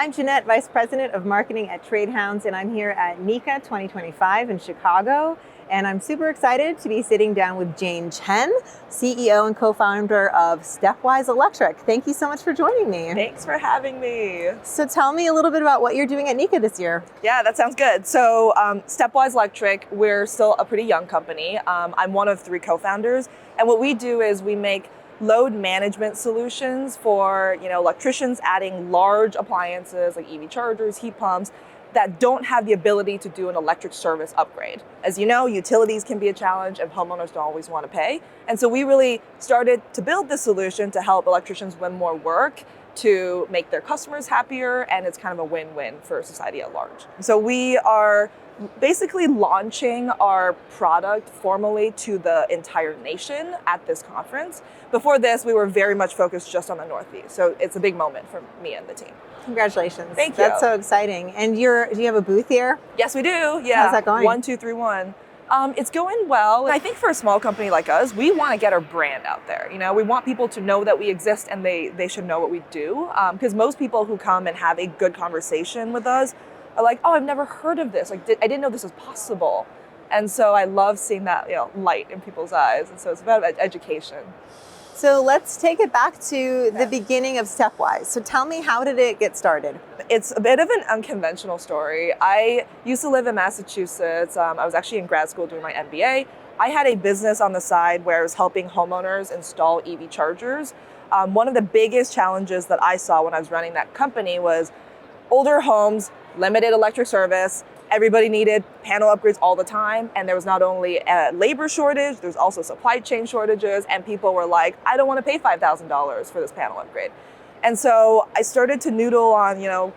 I'm Jeanette, Vice President of Marketing at Hounds, and I'm here at NECA 2025 in Chicago. And I'm super excited to be sitting down with Jane Chen, CEO and co-founder of Stepwise Electric. Thank you so much for joining me. Thanks for having me. So tell me a little bit about what you're doing at NECA this year. Yeah, that sounds good. So Stepwise Electric, we're still a pretty young company. I'm one of 3 co-founders. And what we do is we make load management solutions for electricians adding large appliances like EV chargers, heat pumps, that don't have the ability to do an electric service upgrade. As you know, utilities can be a challenge and homeowners don't always want to pay. And so we really started to build this solution to help electricians win more work, to make their customers happier, and it's kind of a win-win for society at large. So we are basically launching our product formally to the entire nation at this conference. Before this, we were very much focused just on the Northeast. So it's a big moment for me and the team. Congratulations. Thank you. That's so exciting. And do you have a booth here? Yes, we do. Yeah. How's that going? 1, 2, 3, 1. It's going well. I think for a small company like us, we want to get our brand out there. We want people to know that we exist and they should know what we do. Because most people who come and have a good conversation with us are like, oh, I've never heard of this. I didn't know this was possible. And so I love seeing that light in people's eyes. And so it's about education. So let's take it back to the beginning of Stepwise. So tell me, how did it get started? It's a bit of an unconventional story. I used to live in Massachusetts. I was actually in grad school doing my MBA. I had a business on the side where I was helping homeowners install EV chargers. One of the biggest challenges that I saw when I was running that company was older homes, limited electric service. Everybody needed panel upgrades all the time. And there was not only a labor shortage, there's also supply chain shortages. And people were like, I don't want to pay $5,000 for this panel upgrade. And so I started to noodle on,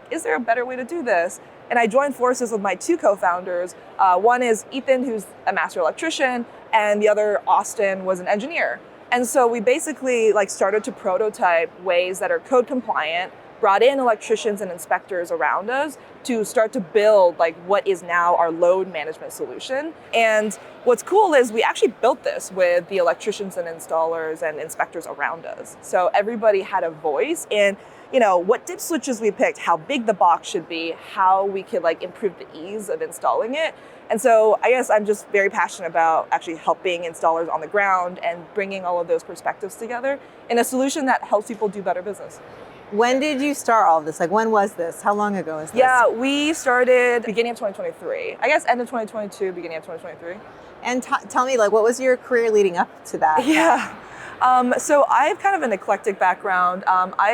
is there a better way to do this? And I joined forces with my 2 co-founders. One is Ethan, who's a master electrician, and the other, Austin, was an engineer. And so we basically started to prototype ways that are code compliant, brought in electricians and inspectors around us to start to build what is now our load management solution. And what's cool is we actually built this with the electricians and installers and inspectors around us. So everybody had a voice in what dip switches we picked, how big the box should be, how we could improve the ease of installing it. And so I guess I'm just very passionate about actually helping installers on the ground and bringing all of those perspectives together in a solution that helps people do better business. When did you start all of this? When was this? How long ago was this? Yeah, we started beginning of 2023. I guess end of 2022, beginning of 2023. And tell me, what was your career leading up to that? Yeah. So I have kind of an eclectic background. I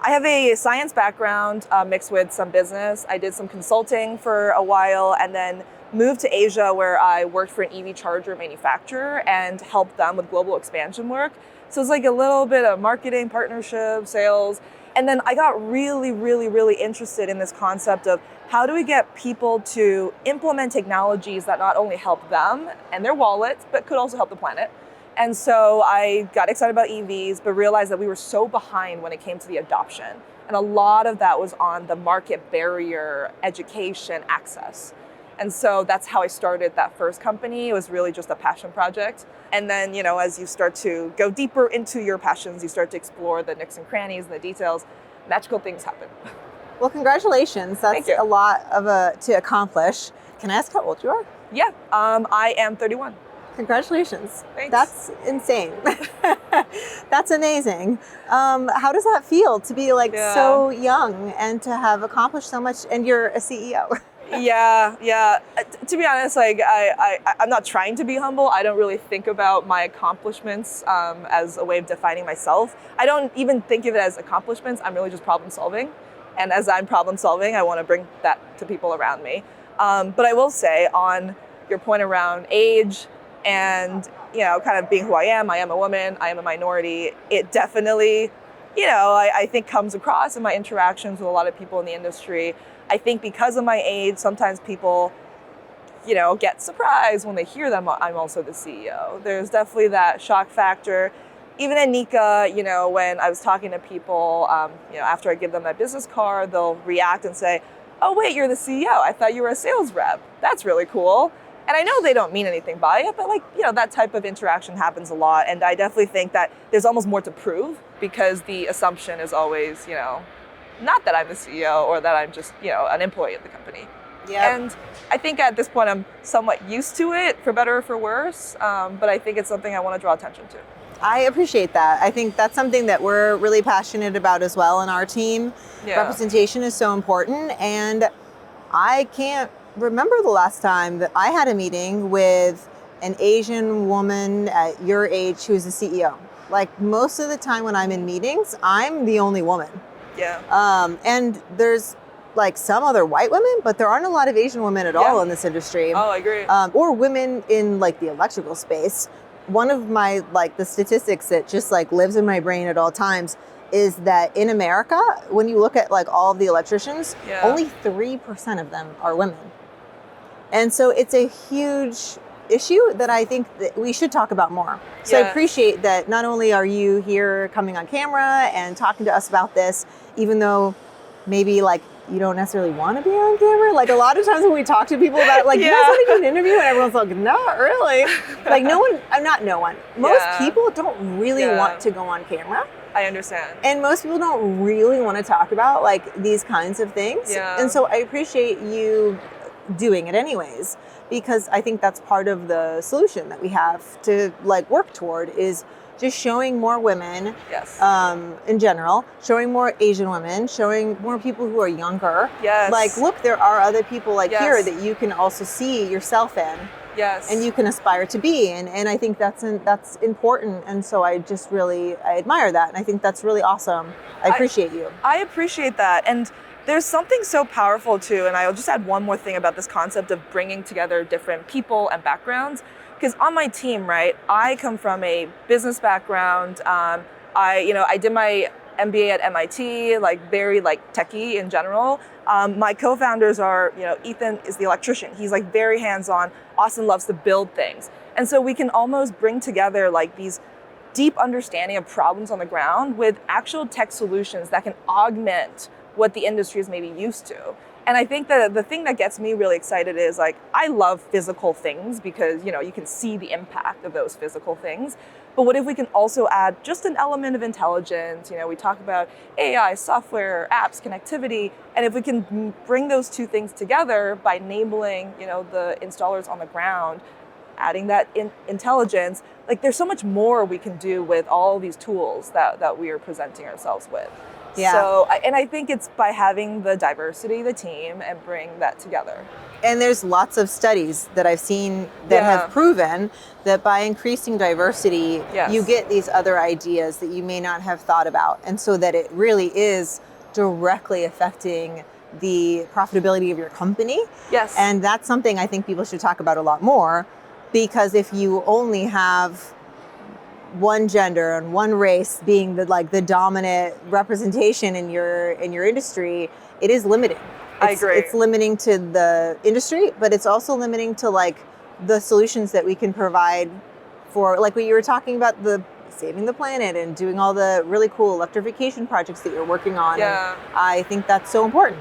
have a science background mixed with some business. I did some consulting for a while and then moved to Asia, where I worked for an EV charger manufacturer and helped them with global expansion work. So it's a little bit of marketing, partnership, sales. And then I got really, really, really interested in this concept of how do we get people to implement technologies that not only help them and their wallets, but could also help the planet. And so I got excited about EVs, but realized that we were so behind when it came to the adoption. And a lot of that was on the market barrier, education, access. And so that's how I started that first company. It was really just a passion project. And then, as you start to go deeper into your passions, you start to explore the nooks and crannies and the details, magical things happen. Well, congratulations. That's a lot to accomplish. Can I ask how old you are? Yeah, I am 31. Congratulations. Thanks. That's insane. That's amazing. How does that feel to be so young and to have accomplished so much, and you're a CEO? Yeah. To be honest, I'm not trying to be humble. I don't really think about my accomplishments as a way of defining myself. I don't even think of it as accomplishments. I'm really just problem solving. And as I'm problem solving, I want to bring that to people around me. But I will say, on your point around age and kind of being who I am a woman, I am a minority, it definitely, I think comes across in my interactions with a lot of people in the industry. I think because of my age, sometimes people, get surprised when they hear that I'm also the CEO. There's definitely that shock factor. Even at NECA, when I was talking to people, after I give them my business card, they'll react and say, oh, wait, you're the CEO. I thought you were a sales rep. That's really cool. And I know they don't mean anything by it, but that type of interaction happens a lot. And I definitely think that there's almost more to prove because the assumption is always, not that I'm the CEO or that I'm just, an employee of the company. Yeah. And I think at this point I'm somewhat used to it, for better or for worse, but I think it's something I want to draw attention to. I appreciate that. I think that's something that we're really passionate about as well in our team. Yeah. Representation is so important, and I can't remember the last time that I had a meeting with an Asian woman at your age who's a CEO. Like, most of the time when I'm in meetings, I'm the only woman. Yeah. And there's like some other white women, but there aren't a lot of Asian women at all in this industry. Oh, I agree. Or women in like the electrical space. One of my the statistics that just like lives in my brain at all times is that in America, when you look at like all of the electricians, only 3% of them are women. And so it's a huge issue that I think that we should talk about more. So I appreciate that not only are you here coming on camera and talking to us about this, even though maybe like you don't necessarily want to be on camera. Like, a lot of times when we talk to people about it, like, you guys want to do an interview? And everyone's like, not really. Like, not no one. Most people don't really want to go on camera. I understand. And most people don't really want to talk about like these kinds of things. Yeah. And so I appreciate you doing it anyways, because I think that's part of the solution that we have to like work toward is just showing more women in general, showing more Asian women, showing more people who are younger. Yes. Like, look, there are other people like here that you can also see yourself in. Yes. And you can aspire to be in. And I think that's important. And so I admire that. And I think that's really awesome. I appreciate you. I appreciate that. And there's something so powerful too, and I'll just add one more thing about this concept of bringing together different people and backgrounds. Because on my team, right, I come from a business background. I did my MBA at MIT, like very like techie in general. My co-founders are, Ethan is the electrician. He's like very hands-on. Austin loves to build things. And so we can almost bring together like these deep understanding of problems on the ground with actual tech solutions that can augment what the industry is maybe used to. And I think that the thing that gets me really excited is like, I love physical things because, you can see the impact of those physical things. But what if we can also add just an element of intelligence? We talk about AI, software, apps, connectivity. And if we can bring those two things together by enabling, the installers on the ground, adding that intelligence, like there's so much more we can do with all these tools that we are presenting ourselves with. Yeah. So, and I think it's by having the diversity of the team and bring that together. And there's lots of studies that I've seen that have proven that by increasing diversity, you get these other ideas that you may not have thought about. And so that it really is directly affecting the profitability of your company. Yes. And that's something I think people should talk about a lot more, because if you only have one gender and one race being the dominant representation in your industry, it is limiting. I agree. It's limiting to the industry, but it's also limiting to like the solutions that we can provide for, like what you were talking about, the saving the planet and doing all the really cool electrification projects that you're working on. Yeah. And I think that's so important.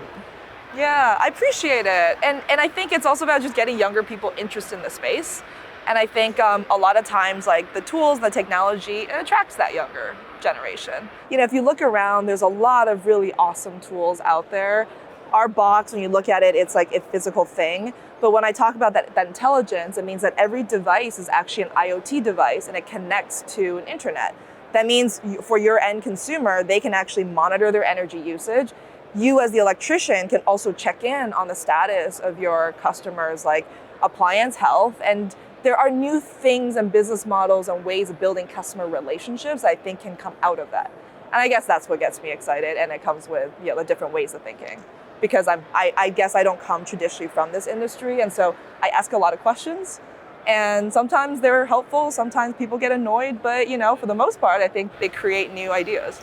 Yeah, I appreciate it. And I think it's also about just getting younger people interested in the space. And I think a lot of times, like the tools, the technology, it attracts that younger generation. If you look around, there's a lot of really awesome tools out there. Our box, when you look at it, it's like a physical thing. But when I talk about that intelligence, it means that every device is actually an IoT device and it connects to an internet. That means for your end consumer, they can actually monitor their energy usage. You as the electrician can also check in on the status of your customers' like appliance health. And there are new things and business models and ways of building customer relationships I think can come out of that. And I guess that's what gets me excited. And it comes with the different ways of thinking. Because I guess I don't come traditionally from this industry. And so I ask a lot of questions. And sometimes they're helpful. Sometimes people get annoyed. But, for the most part, I think they create new ideas.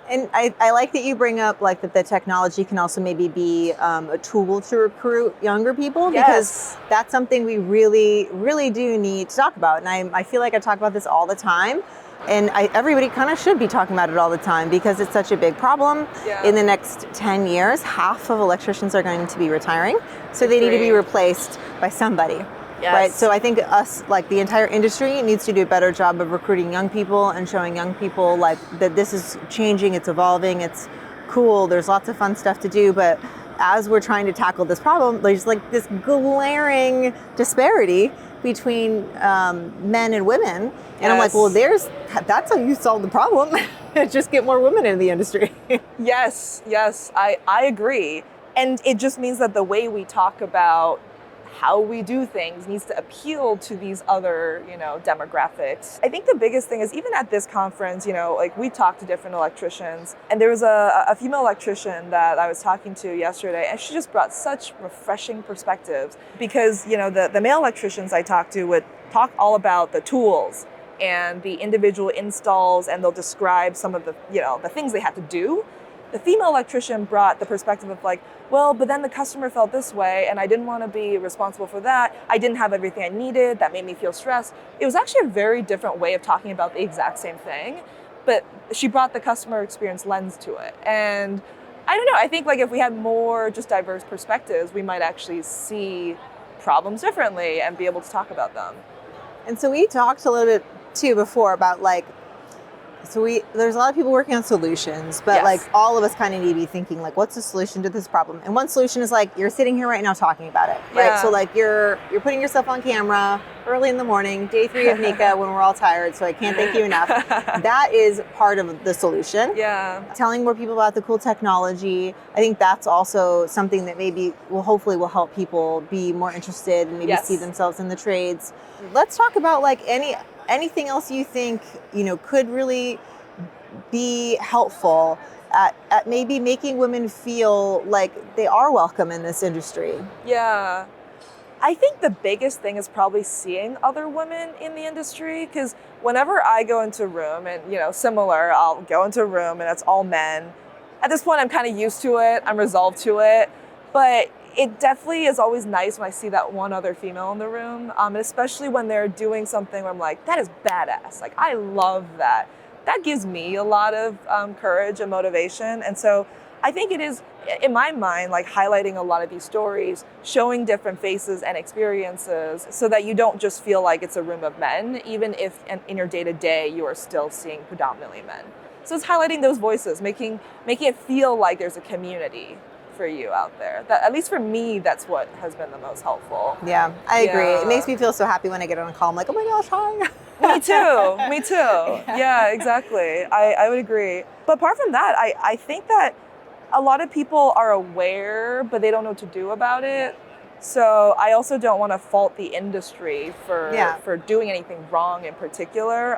And I like that you bring up like that the technology can also maybe be a tool to recruit younger people, because that's something we really, really do need to talk about. And I feel like I talk about this all the time. And everybody kind of should be talking about it all the time because it's such a big problem. Yeah. In the next 10 years, half of electricians are going to be retiring. So they need to be replaced by somebody. Yes. Right. So I think us, like the entire industry, needs to do a better job of recruiting young people and showing young people like that this is changing, it's evolving, it's cool. There's lots of fun stuff to do, but as we're trying to tackle this problem, there's like this glaring disparity between men and women. And I'm like, well, that's how you solve the problem. Just get more women in the industry. Yes, I agree. And it just means that the way we talk about how we do things needs to appeal to these other, demographics. I think the biggest thing is even at this conference, like we talked to different electricians, and there was a female electrician that I was talking to yesterday, and she just brought such refreshing perspectives because, the male electricians I talked to would talk all about the tools and the individual installs, and they'll describe some of the, the things they had to do. The female electrician brought the perspective of like, well, but then the customer felt this way and I didn't want to be responsible for that. I didn't have everything I needed. That made me feel stressed. It was actually a very different way of talking about the exact same thing, but she brought the customer experience lens to it. And I don't know, I think like if we had more just diverse perspectives, we might actually see problems differently and be able to talk about them. And so we talked a little bit too before about like, there's a lot of people working on solutions, but Yes. like all of us kind of need to be thinking like, what's the solution to this problem? And one solution is like, you're sitting here right now talking about it, right? Yeah. So like you're putting yourself on camera early in the morning, day 3 of NECA when we're all tired. So I can't thank you enough. That is part of the solution. Yeah. Telling more people about the cool technology. I think that's also something that maybe hopefully will help people be more interested and maybe Yes. see themselves in the trades. Let's talk about like anything else you think, could really be helpful at maybe making women feel like they are welcome in this industry. Yeah. I think the biggest thing is probably seeing other women in the industry, because whenever I go into a room and, similar, I'll go into a room and it's all men. At this point, I'm kind of used to it. I'm resolved to it. But it definitely is always nice when I see that one other female in the room, and especially when they're doing something where I'm like, that is badass. Like, I love that. That gives me a lot of courage and motivation. And so I think it is, in my mind, like highlighting a lot of these stories, showing different faces and experiences so that you don't just feel like it's a room of men, even if in your day-to-day you are still seeing predominantly men. So it's highlighting those voices, making it feel like there's a community for you out there. That, at least for me, that's what has been the most helpful. Yeah, I agree. Yeah. It makes me feel so happy when I get on a call. I'm like, oh my gosh, hi. Me too. Yeah, exactly. I would agree. But apart from that, I think that a lot of people are aware, but they don't know what to do about it. So I also don't want to fault the industry for doing anything wrong in particular.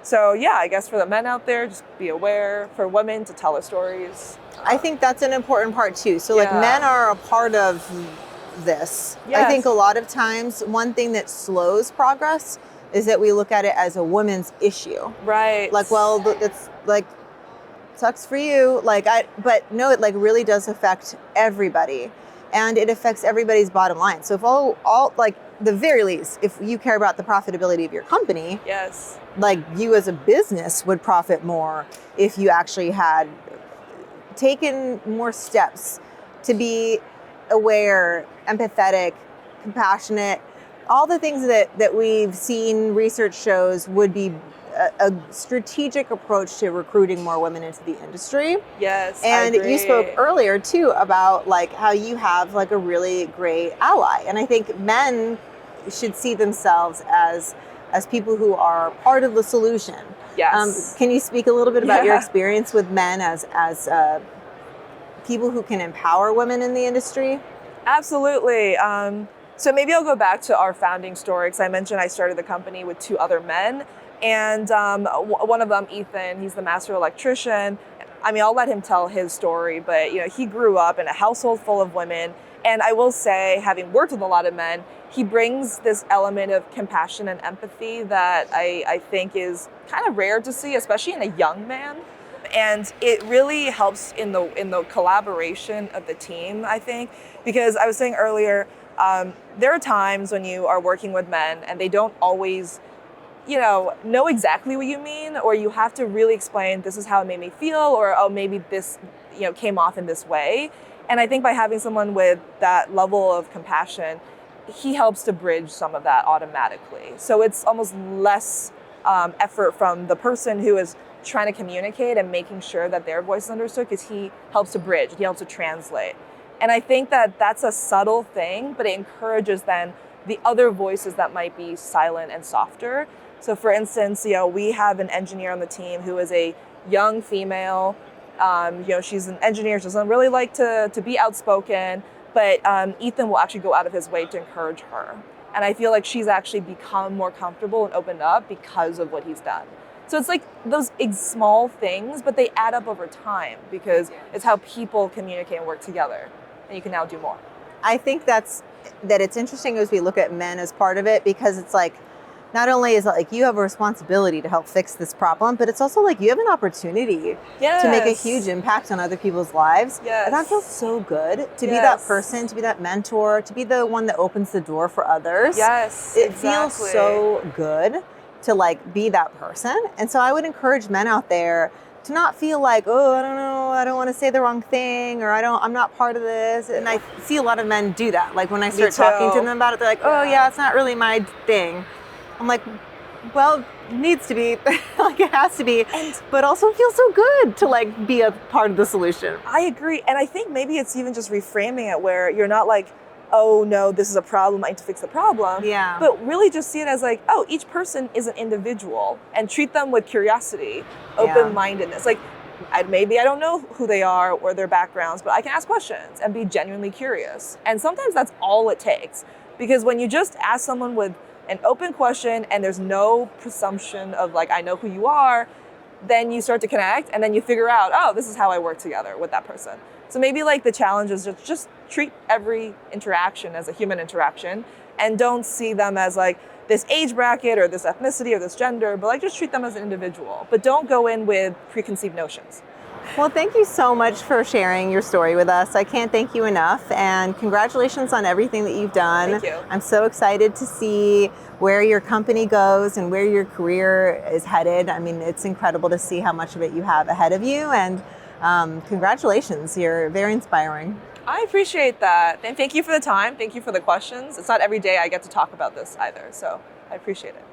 So yeah, I guess for the men out there, just be aware. For women, to tell their stories. I think that's an important part too. So like men are a part of this. Yes. I think a lot of times one thing that slows progress is that we look at it as a women's issue. Right. Like, well, it's like, sucks for you. But no, it like really does affect everybody, and it affects everybody's bottom line. So if all like the very least, if you care about the profitability of your company, yes, like you as a business would profit more if you actually had taken more steps to be aware, empathetic, compassionate, all the things that we've seen research shows would be a strategic approach to recruiting more women into the industry. Yes, and I agree. You spoke earlier too about like how you have like a really great ally, and I think men should see themselves as people who are part of the solution. Yes. Can you speak a little bit about your experience with men as people who can empower women in the industry? Absolutely. So maybe I'll go back to our founding story, because I mentioned I started the company with 2 other men. And one of them, Ethan, he's the master electrician. I mean, I'll let him tell his story, but he grew up in a household full of women. And I will say, having worked with a lot of men, he brings this element of compassion and empathy that I think is kind of rare to see, especially in a young man. And it really helps in the collaboration of the team, I think, because I was saying earlier, there are times when you are working with men and they don't always know exactly what you mean, or you have to really explain, this is how it made me feel, or oh, maybe this came off in this way. And I think by having someone with that level of compassion, he helps to bridge some of that automatically. So it's almost less effort from the person who is trying to communicate and making sure that their voice is understood, because he helps to bridge, he helps to translate. And I think that that's a subtle thing, but it encourages then the other voices that might be silent and softer. So for instance, we have an engineer on the team who is a young female. She's an engineer, she doesn't really like to be outspoken, but Ethan will actually go out of his way to encourage her. And I feel like she's actually become more comfortable and opened up because of what he's done. So it's like those small things, but they add up over time because it's how people communicate and work together. And you can now do more. I think that it's interesting as we look at men as part of it, because it's like, not only is it like you have a responsibility to help fix this problem, but it's also like you have an opportunity to make a huge impact on other people's lives. Yes. And that feels so good to be that person, to be that mentor, to be the one that opens the door for others. Yes, it feels so good to like be that person. And so I would encourage men out there to not feel like, oh, I don't know, I don't want to say the wrong thing, or I'm not part of this. And I see a lot of men do that. Like when I start talking to them about it, they're like, oh yeah, it's not really my thing. I'm like, well, it needs to be, like it has to be, but also feels so good to like be a part of the solution. I agree. And I think maybe it's even just reframing it where you're not like, oh no, this is a problem, I need to fix the problem. Yeah. But really just see it as like, oh, each person is an individual, and treat them with curiosity, open-mindedness. Like maybe I don't know who they are or their backgrounds, but I can ask questions and be genuinely curious. And sometimes that's all it takes. Because when you just ask someone with an open question and there's no presumption of like, I know who you are, then you start to connect and then you figure out, oh, this is how I work together with that person. So maybe like the challenge is just treat every interaction as a human interaction, and don't see them as like this age bracket or this ethnicity or this gender, but like just treat them as an individual. But don't go in with preconceived notions. Well, thank you so much for sharing your story with us. I can't thank you enough, and congratulations on everything that you've done. Thank you. I'm so excited to see where your company goes and where your career is headed. I mean, it's incredible to see how much of it you have ahead of you, and congratulations. You're very inspiring. I appreciate that. And thank you for the time. Thank you for the questions. It's not every day I get to talk about this either, so I appreciate it.